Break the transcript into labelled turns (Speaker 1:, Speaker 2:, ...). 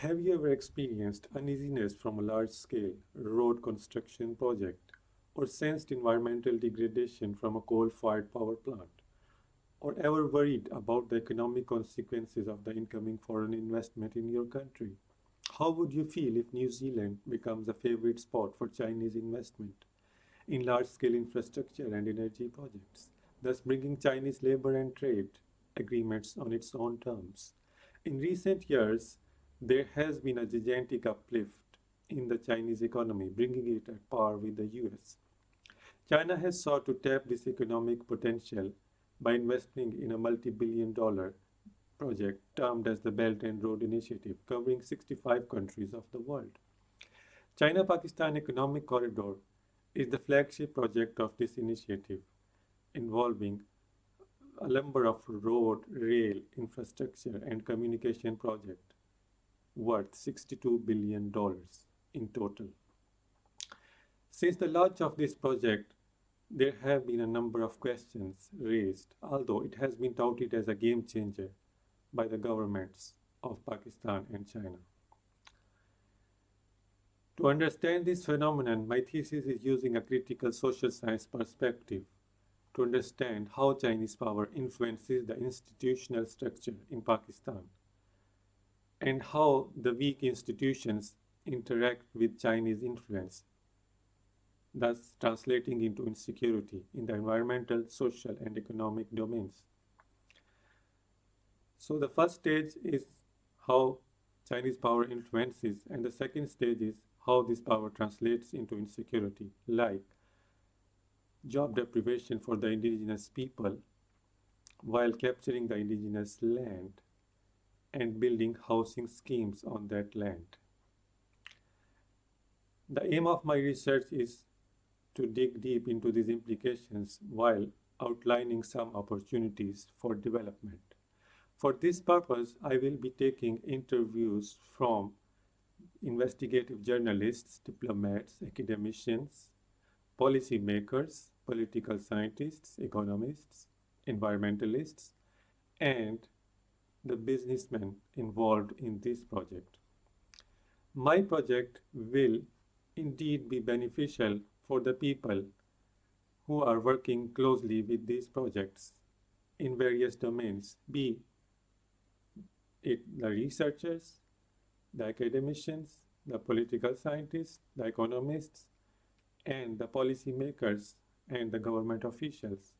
Speaker 1: Have you ever experienced uneasiness from a large-scale road construction project, or sensed environmental degradation from a coal-fired power plant, or ever worried about the economic consequences of the incoming foreign investment in your country? How would you feel if New Zealand becomes a favorite spot for Chinese investment in large-scale infrastructure and energy projects, thus bringing Chinese labor and trade agreements on its own terms? In recent years, there has been a gigantic uplift in the Chinese economy, bringing it at par with the US. China has sought to tap this economic potential by investing in a multi-billion-dollar project termed as the Belt and Road Initiative, covering 65 countries of the world. China-Pakistan Economic Corridor is the flagship project of this initiative, involving a number of road, rail, infrastructure, and communication projects worth $62 billion in total. Since the launch of this project, there have been a number of questions raised, although it has been touted as a game changer by the governments of Pakistan and China. To understand this phenomenon, my thesis is using a critical social science perspective to understand how Chinese power influences the institutional structure in Pakistan and how the weak institutions interact with Chinese influence, thus translating into insecurity in the environmental, social, and economic domains. So, the first stage is how Chinese power influences, and the second stage is how this power translates into insecurity, like job deprivation for the indigenous people while capturing the indigenous land and building housing schemes on that land. The aim of my research is to dig deep into these implications while outlining some opportunities for development. For this purpose, I will be taking interviews from investigative journalists, diplomats, academicians, policymakers, political scientists, economists, environmentalists, and the businessmen involved in this project. My project will indeed be beneficial for the people who are working closely with these projects in various domains, be it the researchers, the academicians, the political scientists, the economists, and the policymakers and the government officials.